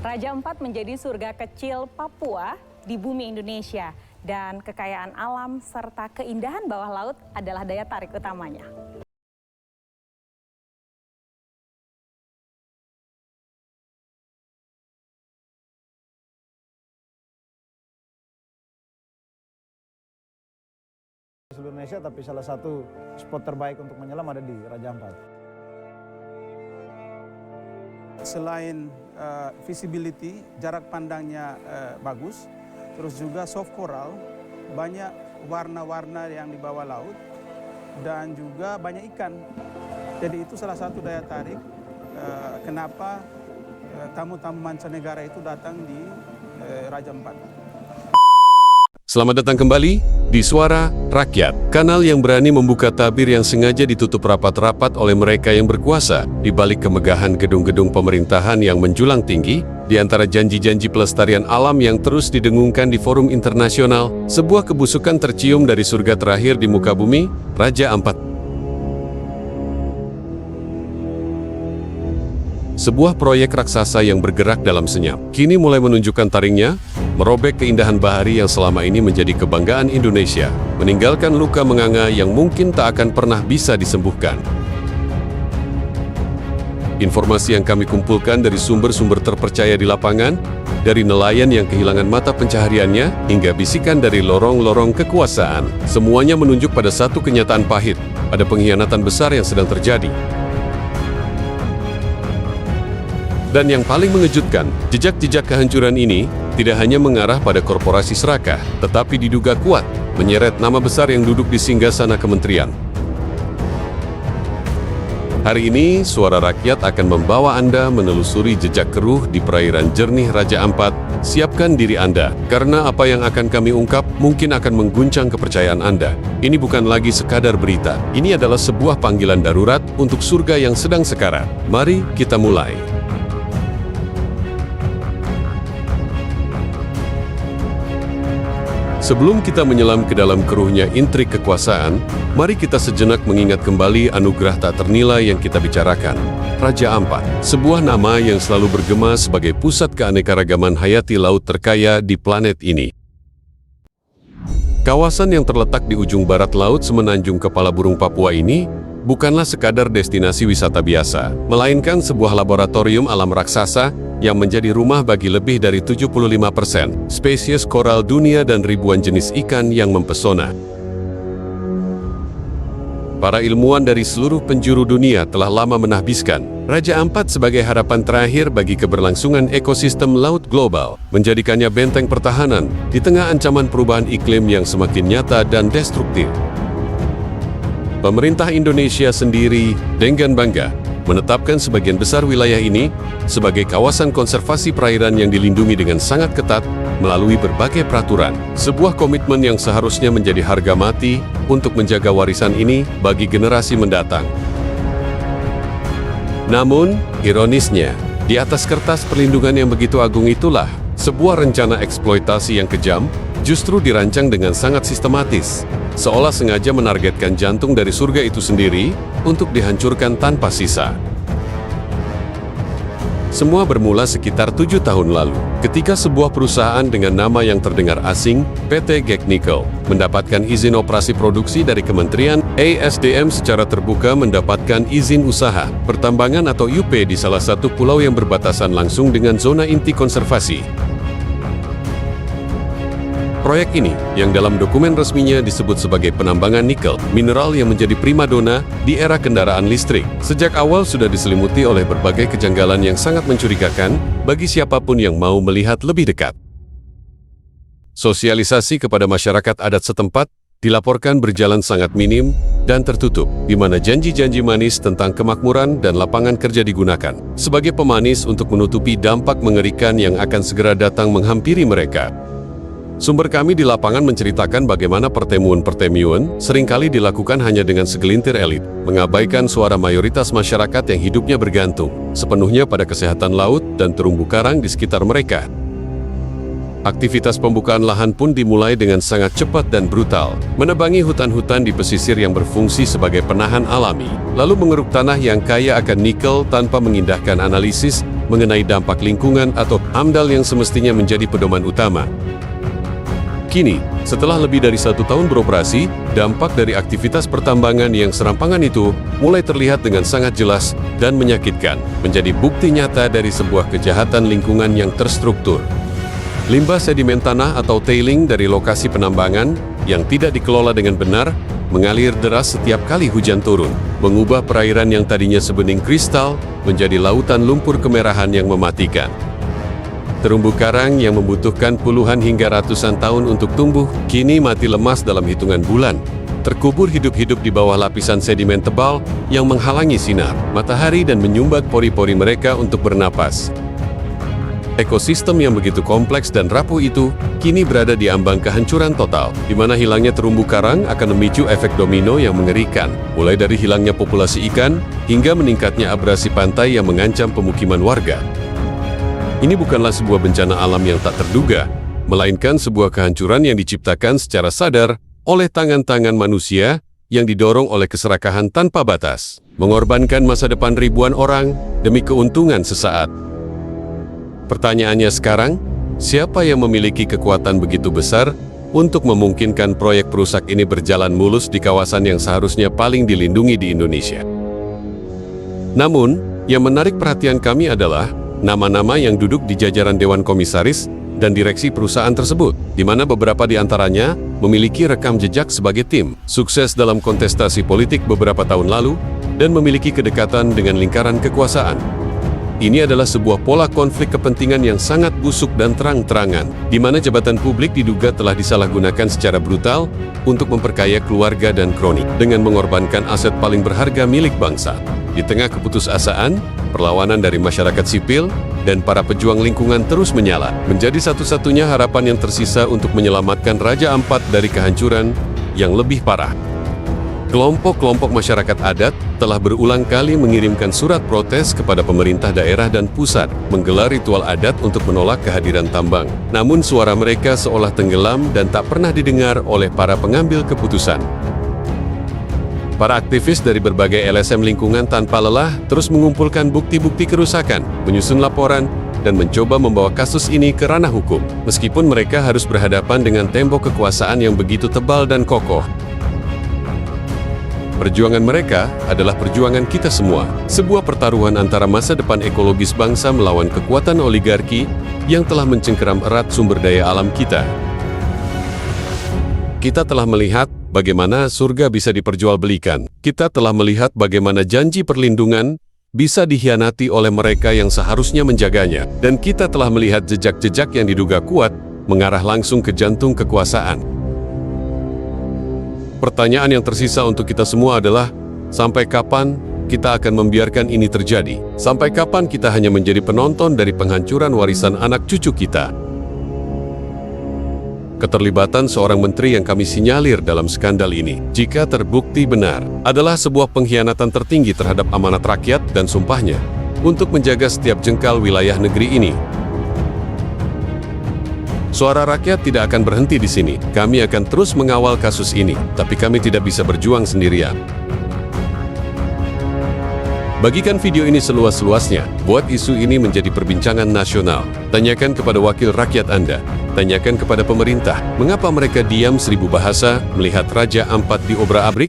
Raja Ampat menjadi surga kecil Papua di bumi Indonesia dan kekayaan alam serta keindahan bawah laut adalah daya tarik utamanya. Seluruh Indonesia, tapi salah satu spot terbaik untuk menyelam ada di Raja Ampat. Selain visibility, jarak pandangnya bagus, terus juga soft coral, banyak warna-warna yang di bawah laut, dan juga banyak ikan. Jadi itu salah satu daya tarik kenapa tamu-tamu mancanegara itu datang di Raja Ampat. Selamat datang kembali di Suara Rakyat, kanal yang berani membuka tabir yang sengaja ditutup rapat-rapat oleh mereka yang berkuasa di balik kemegahan gedung-gedung pemerintahan yang menjulang tinggi. Di antara janji-janji pelestarian alam yang terus didengungkan di forum internasional, sebuah kebusukan tercium dari surga terakhir di muka bumi, Raja Ampat. Sebuah proyek raksasa yang bergerak dalam senyap, kini mulai menunjukkan taringnya, merobek keindahan bahari yang selama ini menjadi kebanggaan Indonesia, meninggalkan luka menganga yang mungkin tak akan pernah bisa disembuhkan. Informasi yang kami kumpulkan dari sumber-sumber terpercaya di lapangan, dari nelayan yang kehilangan mata pencahariannya, hingga bisikan dari lorong-lorong kekuasaan, semuanya menunjuk pada satu kenyataan pahit, ada pengkhianatan besar yang sedang terjadi. Dan yang paling mengejutkan, jejak-jejak kehancuran ini tidak hanya mengarah pada korporasi serakah, tetapi diduga kuat menyeret nama besar yang duduk di singgasana kementerian. Hari ini, Suara Rakyat akan membawa Anda menelusuri jejak keruh di perairan jernih Raja Ampat. Siapkan diri Anda, karena apa yang akan kami ungkap mungkin akan mengguncang kepercayaan Anda. Ini bukan lagi sekadar berita, ini adalah sebuah panggilan darurat untuk surga yang sedang sekarat. Mari kita mulai. Sebelum kita menyelam ke dalam keruhnya intrik kekuasaan, mari kita sejenak mengingat kembali anugerah tak ternilai yang kita bicarakan. Raja Ampat, sebuah nama yang selalu bergema sebagai pusat keanekaragaman hayati laut terkaya di planet ini. Kawasan yang terletak di ujung barat laut semenanjung Kepala Burung Papua ini bukanlah sekadar destinasi wisata biasa, melainkan sebuah laboratorium alam raksasa yang menjadi rumah bagi lebih dari 75% spesies koral dunia dan ribuan jenis ikan yang mempesona. Para ilmuwan dari seluruh penjuru dunia telah lama menahbiskan Raja Ampat sebagai harapan terakhir bagi keberlangsungan ekosistem laut global, menjadikannya benteng pertahanan di tengah ancaman perubahan iklim yang semakin nyata dan destruktif. Pemerintah Indonesia sendiri dengan bangga menetapkan sebagian besar wilayah ini sebagai kawasan konservasi perairan yang dilindungi dengan sangat ketat melalui berbagai peraturan. Sebuah komitmen yang seharusnya menjadi harga mati untuk menjaga warisan ini bagi generasi mendatang. Namun, ironisnya, di atas kertas perlindungan yang begitu agung itulah, sebuah rencana eksploitasi yang kejam justru dirancang dengan sangat sistematis, seolah sengaja menargetkan jantung dari surga itu sendiri untuk dihancurkan tanpa sisa. Semua bermula sekitar 7 tahun lalu, ketika sebuah perusahaan dengan nama yang terdengar asing, PT Gek Nikel, mendapatkan izin operasi produksi dari Kementerian ASDM secara terbuka mendapatkan izin usaha pertambangan atau UP di salah satu pulau yang berbatasan langsung dengan zona inti konservasi. Proyek ini, yang dalam dokumen resminya disebut sebagai penambangan nikel, mineral yang menjadi primadona di era kendaraan listrik, sejak awal sudah diselimuti oleh berbagai kejanggalan yang sangat mencurigakan bagi siapapun yang mau melihat lebih dekat. Sosialisasi kepada masyarakat adat setempat dilaporkan berjalan sangat minim dan tertutup, di mana janji-janji manis tentang kemakmuran dan lapangan kerja digunakan sebagai pemanis untuk menutupi dampak mengerikan yang akan segera datang menghampiri mereka. Sumber kami di lapangan menceritakan bagaimana pertemuan-pertemuan seringkali dilakukan hanya dengan segelintir elit, mengabaikan suara mayoritas masyarakat yang hidupnya bergantung sepenuhnya pada kesehatan laut dan terumbu karang di sekitar mereka. Aktivitas pembukaan lahan pun dimulai dengan sangat cepat dan brutal, menebangi hutan-hutan di pesisir yang berfungsi sebagai penahan alami, lalu mengeruk tanah yang kaya akan nikel tanpa mengindahkan analisis mengenai dampak lingkungan atau AMDAL yang semestinya menjadi pedoman utama. Kini, setelah lebih dari 1 tahun beroperasi, dampak dari aktivitas pertambangan yang serampangan itu mulai terlihat dengan sangat jelas dan menyakitkan, menjadi bukti nyata dari sebuah kejahatan lingkungan yang terstruktur. Limbah sedimen tanah atau tailing dari lokasi penambangan yang tidak dikelola dengan benar mengalir deras setiap kali hujan turun, mengubah perairan yang tadinya sebening kristal menjadi lautan lumpur kemerahan yang mematikan. Terumbu karang yang membutuhkan puluhan hingga ratusan tahun untuk tumbuh, kini mati lemas dalam hitungan bulan. Terkubur hidup-hidup di bawah lapisan sedimen tebal yang menghalangi sinar matahari dan menyumbat pori-pori mereka untuk bernapas. Ekosistem yang begitu kompleks dan rapuh itu kini berada di ambang kehancuran total, di mana hilangnya terumbu karang akan memicu efek domino yang mengerikan, mulai dari hilangnya populasi ikan hingga meningkatnya abrasi pantai yang mengancam pemukiman warga. Ini bukanlah sebuah bencana alam yang tak terduga, melainkan sebuah kehancuran yang diciptakan secara sadar oleh tangan-tangan manusia yang didorong oleh keserakahan tanpa batas, mengorbankan masa depan ribuan orang demi keuntungan sesaat. Pertanyaannya sekarang, siapa yang memiliki kekuatan begitu besar untuk memungkinkan proyek perusak ini berjalan mulus di kawasan yang seharusnya paling dilindungi di Indonesia? Namun, yang menarik perhatian kami adalah nama-nama yang duduk di jajaran Dewan Komisaris dan direksi perusahaan tersebut, di mana beberapa di antaranya memiliki rekam jejak sebagai tim sukses dalam kontestasi politik beberapa tahun lalu dan memiliki kedekatan dengan lingkaran kekuasaan. Ini adalah sebuah pola konflik kepentingan yang sangat busuk dan terang-terangan, di mana jabatan publik diduga telah disalahgunakan secara brutal untuk memperkaya keluarga dan kroni, dengan mengorbankan aset paling berharga milik bangsa. Di tengah keputusasaan, perlawanan dari masyarakat sipil dan para pejuang lingkungan terus menyala, menjadi satu-satunya harapan yang tersisa untuk menyelamatkan Raja Ampat dari kehancuran yang lebih parah. Kelompok-kelompok masyarakat adat telah berulang kali mengirimkan surat protes kepada pemerintah daerah dan pusat, menggelar ritual adat untuk menolak kehadiran tambang. Namun suara mereka seolah tenggelam dan tak pernah didengar oleh para pengambil keputusan. Para aktivis dari berbagai LSM lingkungan tanpa lelah terus mengumpulkan bukti-bukti kerusakan, menyusun laporan, dan mencoba membawa kasus ini ke ranah hukum, meskipun mereka harus berhadapan dengan tembok kekuasaan yang begitu tebal dan kokoh. Perjuangan mereka adalah perjuangan kita semua, sebuah pertaruhan antara masa depan ekologis bangsa melawan kekuatan oligarki yang telah mencengkeram erat sumber daya alam kita. Kita telah melihat bagaimana surga bisa diperjualbelikan. Kita telah melihat bagaimana janji perlindungan bisa dikhianati oleh mereka yang seharusnya menjaganya. Dan kita telah melihat jejak-jejak yang diduga kuat mengarah langsung ke jantung kekuasaan. Pertanyaan yang tersisa untuk kita semua adalah, sampai kapan kita akan membiarkan ini terjadi? Sampai kapan kita hanya menjadi penonton dari penghancuran warisan anak cucu kita? Keterlibatan seorang menteri yang kami sinyalir dalam skandal ini, jika terbukti benar, adalah sebuah pengkhianatan tertinggi terhadap amanat rakyat dan sumpahnya untuk menjaga setiap jengkal wilayah negeri ini. Suara rakyat tidak akan berhenti di sini. Kami akan terus mengawal kasus ini, tapi kami tidak bisa berjuang sendirian. Bagikan video ini seluas-luasnya, buat isu ini menjadi perbincangan nasional. Tanyakan kepada wakil rakyat Anda, tanyakan kepada pemerintah, mengapa mereka diam 1000 bahasa melihat Raja Ampat diobrak-abrik?